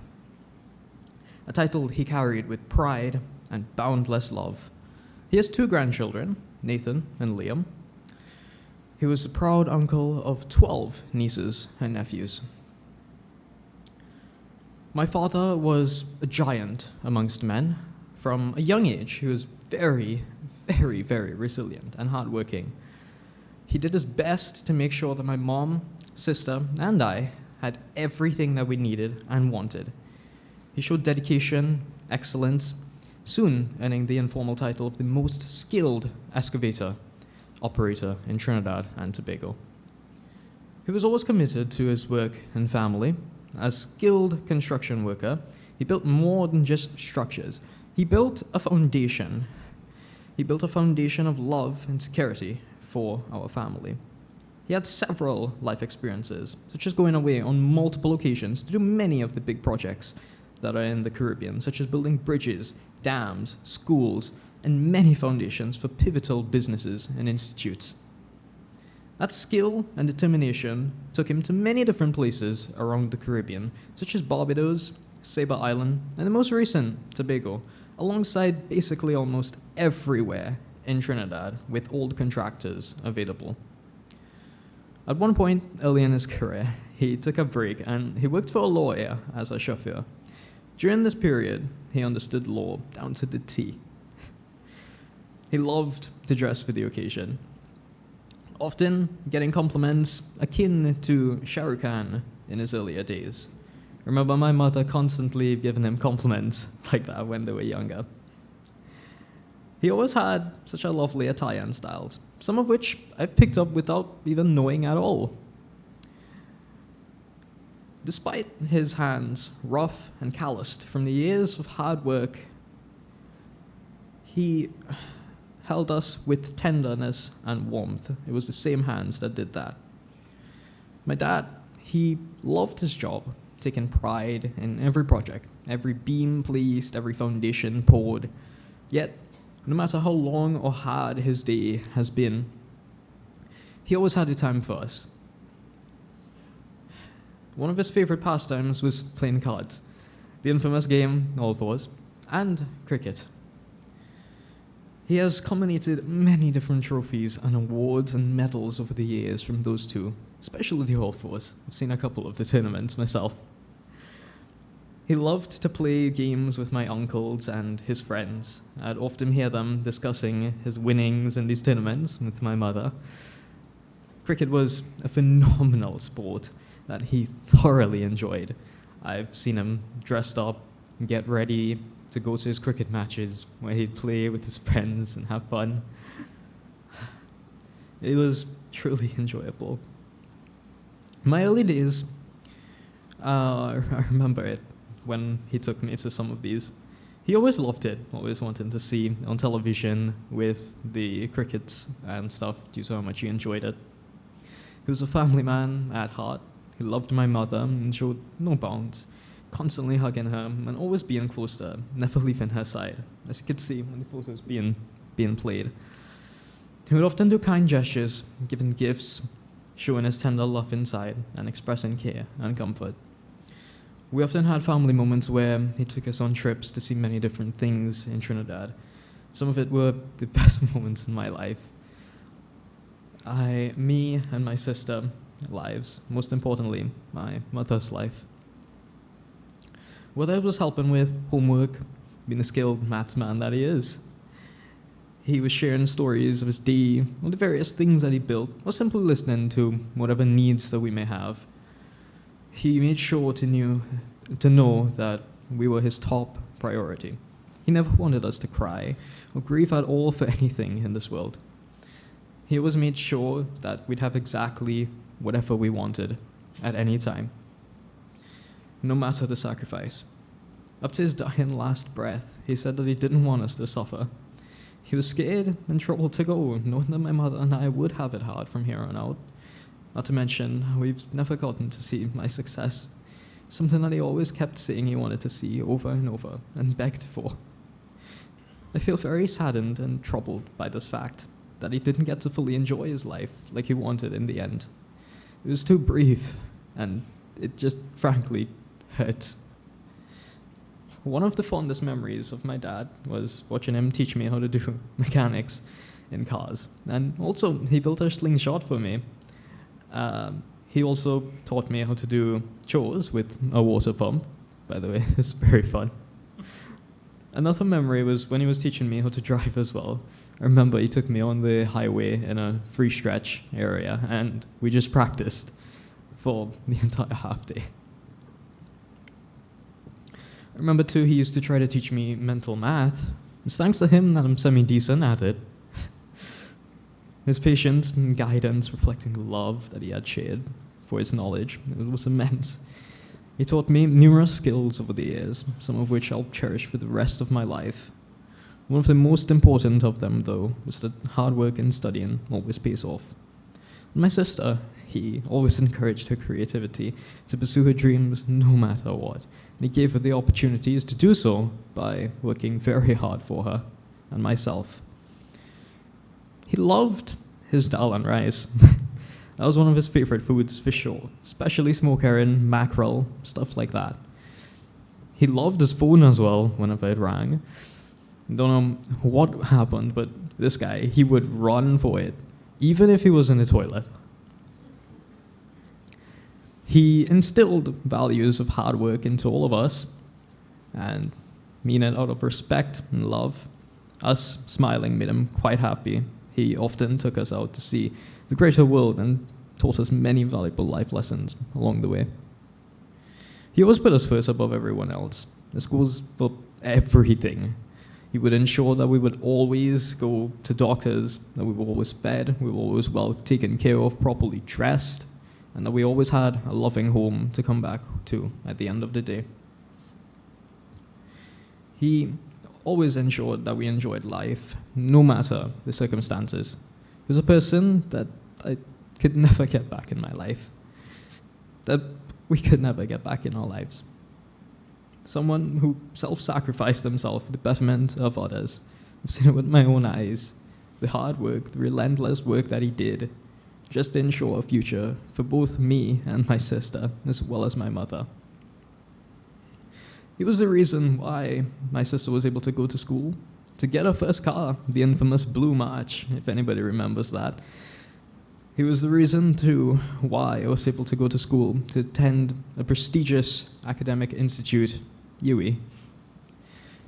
a title he carried with pride and boundless love. He has 2 grandchildren, Nathan and Liam. He was the proud uncle of 12 nieces and nephews. My father was a giant amongst men. From a young age, he was very, very, very resilient and hardworking. He did his best to make sure that my mom, sister, and I had everything that we needed and wanted. He showed dedication, excellence, soon earning the informal title of the most skilled excavator operator in Trinidad and Tobago. He was always committed to his work and family. As a skilled construction worker, he built more than just structures. He built a foundation. He built a foundation of love and security for our family. He had several life experiences, such as going away on multiple occasions to do many of the big projects that are in the Caribbean, such as building bridges, dams, schools, and many foundations for pivotal businesses and institutes. That skill and determination took him to many different places around the Caribbean, such as Barbados, Sabre Island, and the most recent, Tobago, alongside basically almost everywhere in Trinidad with old contractors available. At one point early in his career, he took a break and he worked for a lawyer as a chauffeur. During this period, he understood law down to the T. He loved to dress for the occasion, often getting compliments akin to Shah Rukh Khan in his earlier days. Remember my mother constantly giving him compliments like that when they were younger. He always had such a lovely attire and styles, some of which I've picked up without even knowing at all. Despite his hands rough and calloused from the years of hard work, he held us with tenderness and warmth. It was the same hands that did that. My dad, he loved his job, taking pride in every project, every beam placed, every foundation poured. Yet, no matter how long or hard his day has been, he always had the time for us. One of his favorite pastimes was playing cards, the infamous game All Fours, and cricket. He has culminated many different trophies and awards and medals over the years from those two, especially the All Fours. I've seen a couple of the tournaments myself. He loved to play games with my uncles and his friends. I'd often hear them discussing his winnings in these tournaments with my mother. Cricket was a phenomenal sport that he thoroughly enjoyed. I've seen him dressed up, get ready to go to his cricket matches where he'd play with his friends and have fun. It was truly enjoyable. My early days, I remember it when he took me to some of these. He always loved it, always wanted to see on television with the crickets and stuff due to how much he enjoyed it. He was a family man at heart. He loved my mother and showed no bounds, constantly hugging her and always being close to her, never leaving her side, as you could see when the photos being played. He would often do kind gestures, giving gifts, showing his tender love inside, and expressing care and comfort. We often had family moments where he took us on trips to see many different things in Trinidad. Some of it were the best moments in my life. Me and my sister lives, most importantly, my mother's life. Whether it was helping with homework, being the skilled maths man that he is, he was sharing stories of his day, or the various things that he built, or simply listening to whatever needs that we may have. He made sure to know that we were his top priority. He never wanted us to cry or grieve at all for anything in this world. He always made sure that we'd have exactly whatever we wanted at any time, no matter the sacrifice. Up to his dying last breath, he said that he didn't want us to suffer. He was scared and troubled to go, knowing that my mother and I would have it hard from here on out. Not to mention, we've never gotten to see my success, something that he always kept saying he wanted to see over and over and begged for. I feel very saddened and troubled by this fact, that he didn't get to fully enjoy his life like he wanted in the end. It was too brief, and it just frankly hurts. One of the fondest memories of my dad was watching him teach me how to do mechanics in cars. And also, he built a slingshot for me. He also taught me how to do chores with a water pump. By the way, it's very fun. Another memory was when he was teaching me how to drive as well. I remember he took me on the highway in a free stretch area, and we just practiced for the entire half day. I remember too, he used to try to teach me mental math. It's thanks to him that I'm semi-decent at it. His patience and guidance reflecting the love that he had shared for his knowledge, it was immense. He taught me numerous skills over the years, some of which I'll cherish for the rest of my life. One of the most important of them, though, was that hard work and studying always pays off. My sister, he always encouraged her creativity to pursue her dreams no matter what, and he gave her the opportunities to do so by working very hard for her and myself. He loved his dal and rice. That was one of his favorite foods for sure, especially smoked herring, mackerel, stuff like that. He loved his phone as well whenever it rang. Don't know what happened, but this guy, he would run for it, even if he was in the toilet. He instilled values of hard work into all of us, and mean it out of respect and love. Us smiling made him quite happy. He often took us out to see the greater world and taught us many valuable life lessons along the way. He always put us first above everyone else. This goes for everything. He would ensure that we would always go to doctors, that we were always fed, we were always well taken care of, properly dressed, and that we always had a loving home to come back to at the end of the day. He always ensured that we enjoyed life, no matter the circumstances. He was a person that I could never get back in my life, that we could never get back in our lives. Someone who self-sacrificed himself for the betterment of others. I've seen it with my own eyes. The hard work, the relentless work that he did, just to ensure a future for both me and my sister, as well as my mother. He was the reason why my sister was able to go to school, to get her first car, the infamous Blue March, if anybody remembers that. He was the reason, too, why I was able to go to school, to attend a prestigious academic institute, UWI.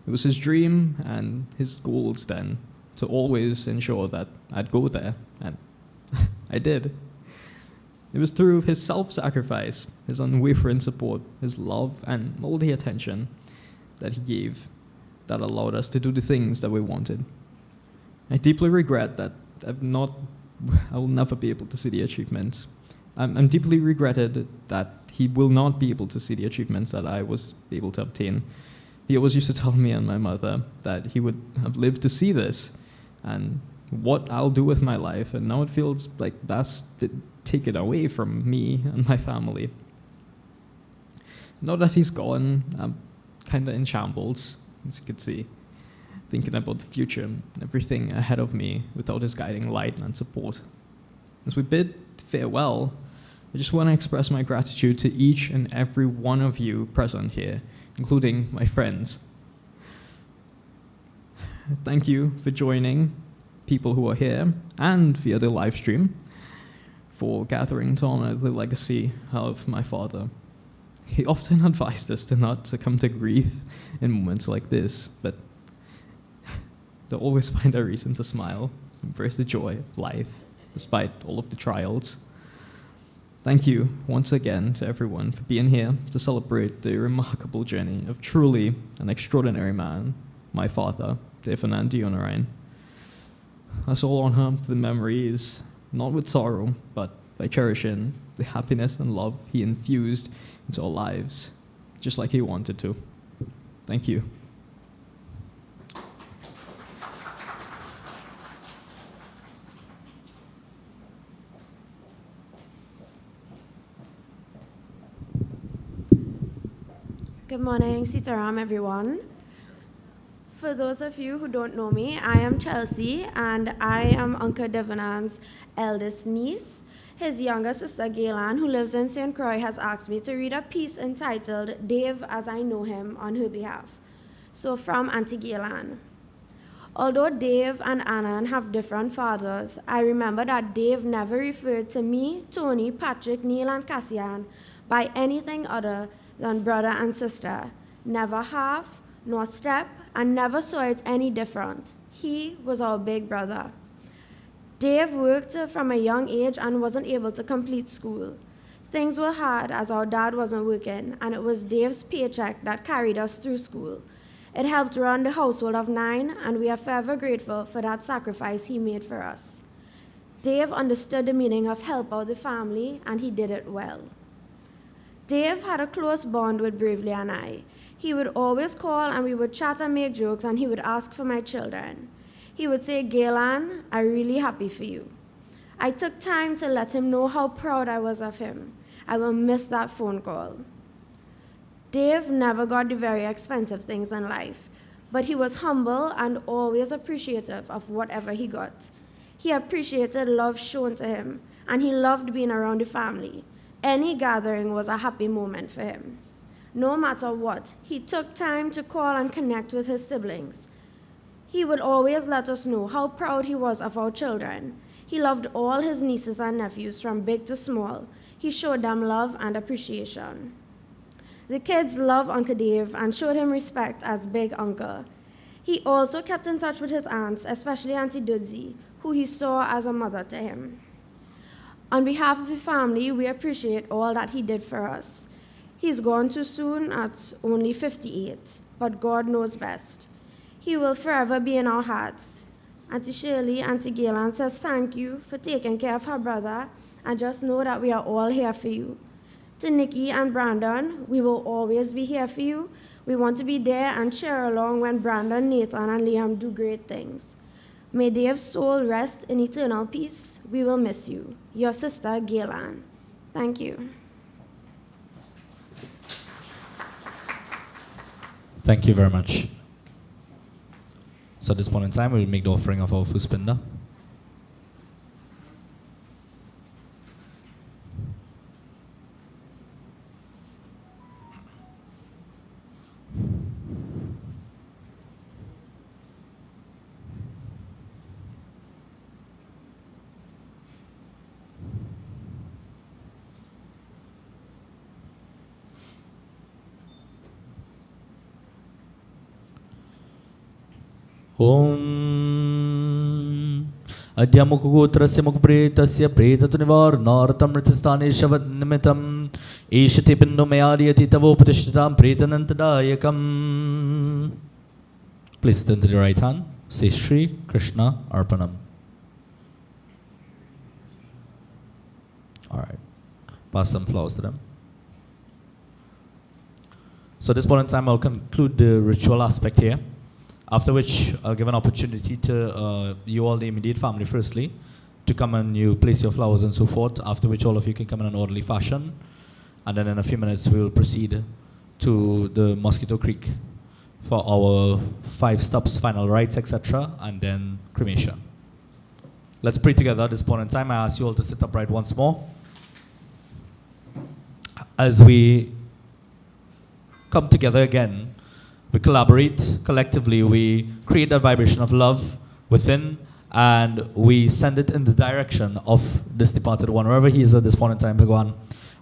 It was his dream and his goals then to always ensure that I'd go there, and I did. It was through his self-sacrifice, his unwavering support, his love, and all the attention that he gave that allowed us to do the things that we wanted. I deeply regret that I will never be able to see the achievements. I'm deeply regretted that he will not be able to see the achievements that I was able to obtain. He always used to tell me and my mother that he would have lived to see this and what I'll do with my life, and now it feels like that's taken away from me and my family. Now that he's gone, I'm kind of in shambles, as you can see, thinking about the future and everything ahead of me without his guiding light and support. As we bid farewell, I just want to express my gratitude to each and every one of you present here, including my friends. Thank you for joining, people who are here and via the live stream, for gathering to honor the legacy of my father. He often advised us to not succumb to grief in moments like this, but to always find a reason to smile, embrace the joy of life, despite all of the trials. Thank you once again to everyone for being here to celebrate the remarkable journey of truly an extraordinary man, my father, Devanand Deonarine. Let's all honor the memories, not with sorrow, but by cherishing the happiness and love he infused into our lives, just like he wanted to. Thank you.
Good morning, Sitaram, everyone. For those of you who don't know me, I am Chelsea, and I am Uncle Devanand's eldest niece. His younger sister, Gaylan, who lives in St. Croix, has asked me to read a piece entitled Dave as I Know Him on her behalf. So from Auntie Gaylan. Although Dave and Annan have different fathers, I remember that Dave never referred to me, Tony, Patrick, Neil, and Cassian by anything other than brother and sister. Never half, nor step, and never saw it any different. He was our big brother. Dave worked from a young age and wasn't able to complete school. Things were hard as our dad wasn't working, and it was Dave's paycheck that carried us through school. It helped run the household of 9, and we are forever grateful for that sacrifice he made for us. Dave understood the meaning of help out the family, and he did it well. Dave had a close bond with Bravely and I. He would always call, and we would chat and make jokes, and he would ask for my children. He would say, Gaylan, I'm really happy for you. I took time to let him know how proud I was of him. I will miss that phone call. Dave never got the very expensive things in life, but he was humble and always appreciative of whatever he got. He appreciated love shown to him, and he loved being around the family. Any gathering was a happy moment for him. No matter what, he took time to call and connect with his siblings. He would always let us know how proud he was of our children. He loved all his nieces and nephews from big to small. He showed them love and appreciation. The kids loved Uncle Dave and showed him respect as Big Uncle. He also kept in touch with his aunts, especially Auntie Dudzi, who he saw as a mother to him. On behalf of the family, we appreciate all that he did for us. He's gone too soon at only 58, but God knows best. He will forever be in our hearts. Auntie Shirley, Auntie Gaylan says thank you for taking care of her brother, and just know that we are all here for you. To Nikki and Brandon, we will always be here for you. We want to be there and cheer along when Brandon, Nathan, and Liam do great things. May Dave's soul rest in eternal peace. We will miss you. Your sister, Gaylan. Thank you.
Thank you very much. So at this point in time, we will make the offering of our Fuspinda. Om Adyamukugotrasya Mukpretasya Pretatunivarnartam Ritastane Shavat Ishati Pindu Mayadiyati Tavopatishtam Pretanantadayakam. Place it into the right hand. Say Shri Krishna Arpanam. Alright. Pass some flowers to them. So at this point in time, I'll conclude the ritual aspect here. After which, I'll give an opportunity to you all, the immediate family, firstly, to come and you place your flowers and so forth. After which, all of you can come in an orderly fashion. And then in a few minutes, we will proceed to the Mosquito Creek for our 5 steps, final rites, etc. And then cremation. Let's pray together at this point in time. I ask you all to sit upright once more. As we come together again, we collaborate collectively, we create that vibration of love within, and we send it in the direction of this departed one, wherever he is at this point in time, Bhagwan.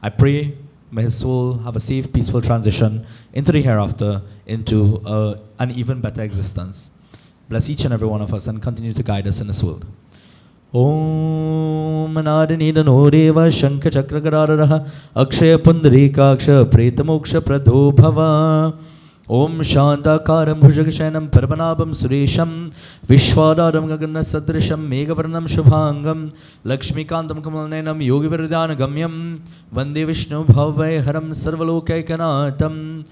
I pray, may his soul have a safe, peaceful transition into the hereafter, into an even better existence. Bless each and every one of us and continue to guide us in this world. Om Nadanidano Deva Shankha Chakragararaha Akshaya Pundarikaksha Pretamoksha Pradho Bhava Om Shantakaram Bhujagashayanam Paramanabam Suresham Vishwadaram Gagana Sadrisham Megavarnam Shubhangam Lakshmikantam Kamalnenam Yogi Viridhana Gamyam Vande Vishnu Bhavai Haram Sarvalokaikanaatam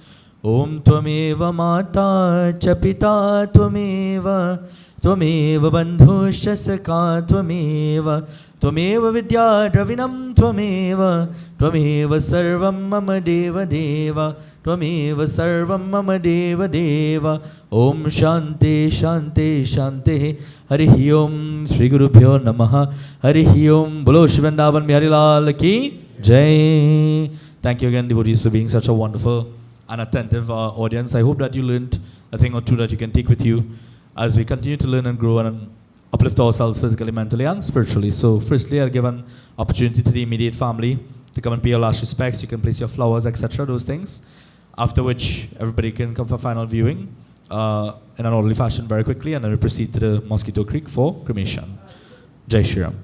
Om Tvameva Mata Cha Pita Tvameva Tvameva Bandhuscha Sakha Tvameva Tvameva Vidya Dravinam Tvameva Tvameva Sarvam Mama Deva Deva Tvameva Sarvam Mama Deva Deva Om Shanti Shanti Shanti Harihi Om Sri Guru Bhyo Namaha Harihi Om Bolo Shri Vrindavan Bihari Lal Ki Jai. Thank you again, devotees, for being such a wonderful and attentive audience. I hope that you learned a thing or two that you can take with you as we continue to learn and grow and uplift ourselves physically, mentally, and spiritually. So firstly, I'll give an opportunity to the immediate family to come and pay your last respects. You can place your flowers, etc., those things. After which, everybody can come for final viewing in an orderly fashion very quickly, and then we proceed to the Mosquito Creek for cremation. Jai Shri Ram.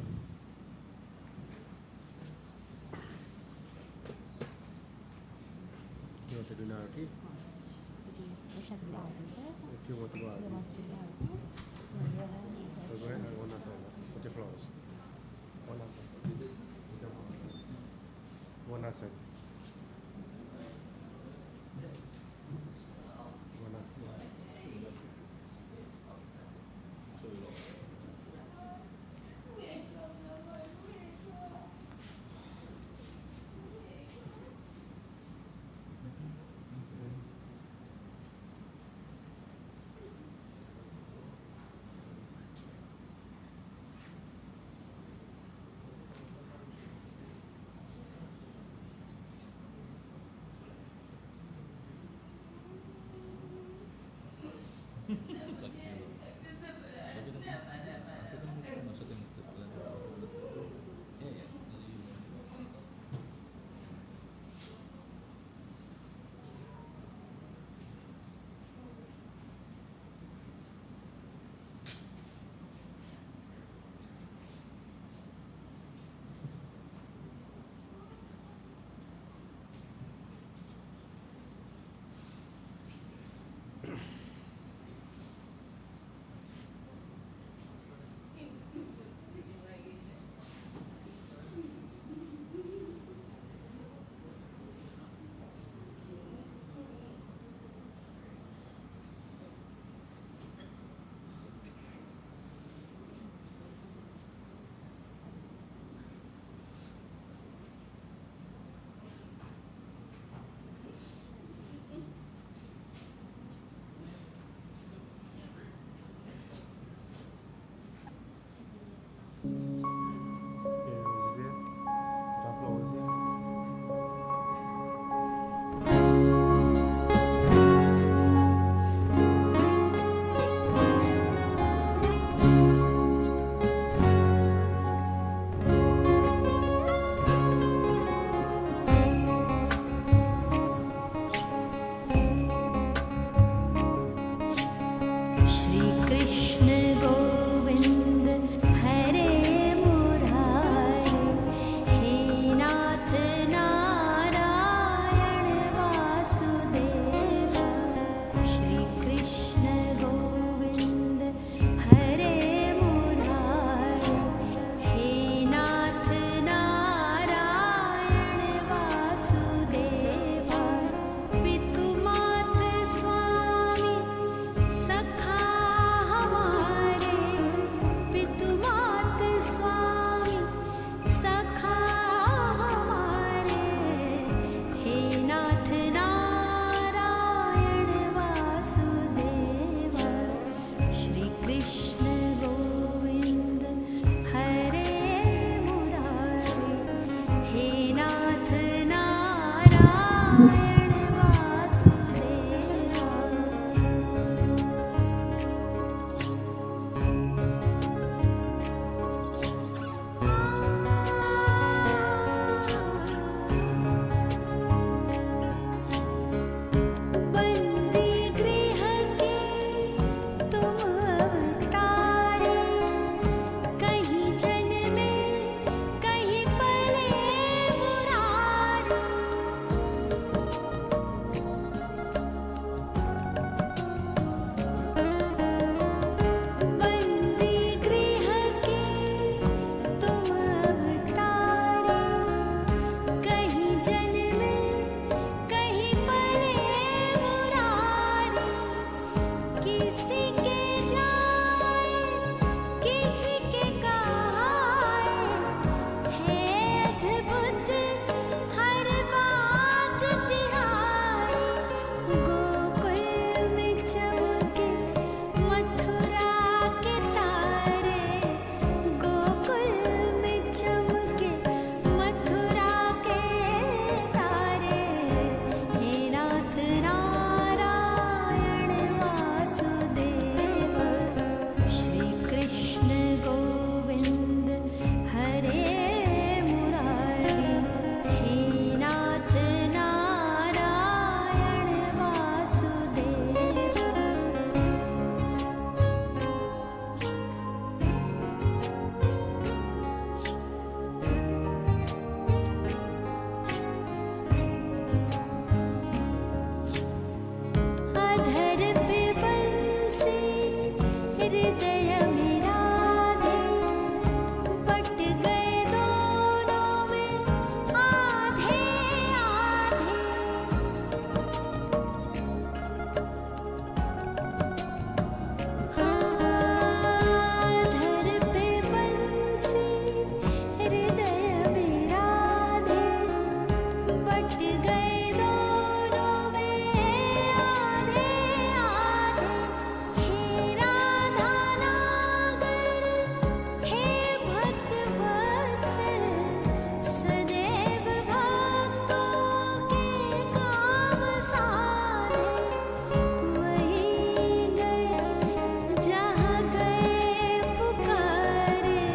जहाँ गए पुकारे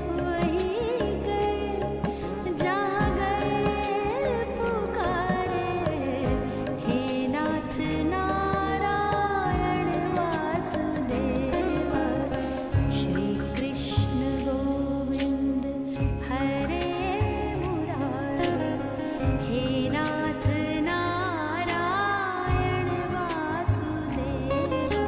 वही गए, जहाँ गए पुकारे हे नाथ नारायण वासुदेव, श्री कृष्ण गोविंद हरे मुरारे, हे नाथ नारायण वासुदेव।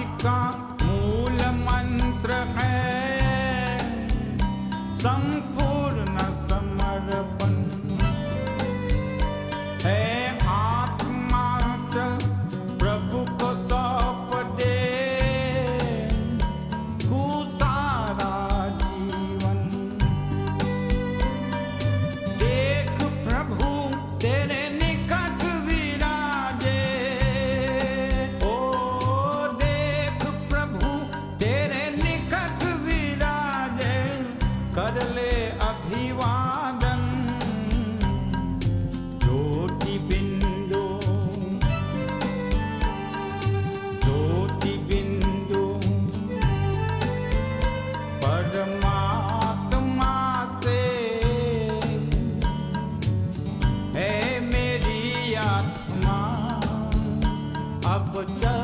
प्राप्ति का मूल मंत्र है संपूर्ण समर्पण है आत्मा चल प्रभु को सौंप दे तू सारा जीवन देख प्रभु तेरे निकट विराजे ओ देख प्रभु तेरे निकट विराजे कर ले अभिवादन ज्योति बिंदु परमात्मा से है मेरी आत्मा अब चल